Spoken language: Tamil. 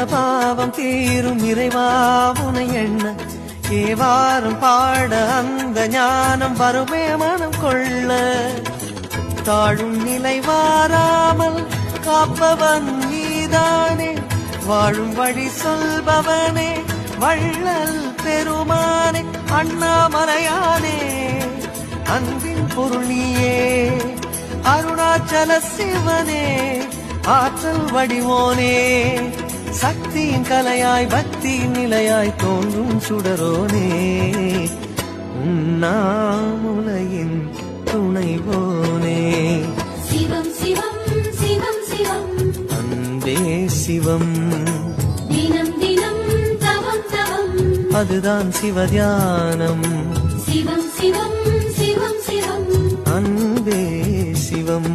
ஜன்ம பாவம் தீரும் இறைவா உனை எண்ண ஏவாரும் பாட அந்த ஞானம் வருமே மனம் கொள்ள தாழும் நிலை வாராமல் காப்பவன் நீதானே வாழும் வழி சொல்பவனே வள்ளல் பெருமானே அண்ணாமலையானே அன்பின் பொருள் நீயே அருணாச்சல சிவனே ஆற்றல் வடிவோனே சக்தியின் கலையாய் பக்தியின் நிலையாய் தோன்றும் சுடரோனே உண்ணாமுலையின் துணைவோனே சிவம் சிவம் சிவம் சிவம் அன்பே சிவம் தினம் தினம் தவம் தவம் அதுதான் சிவதியானம் சிவம் சிவம் சிவம் சிவம் அன்பே சிவம்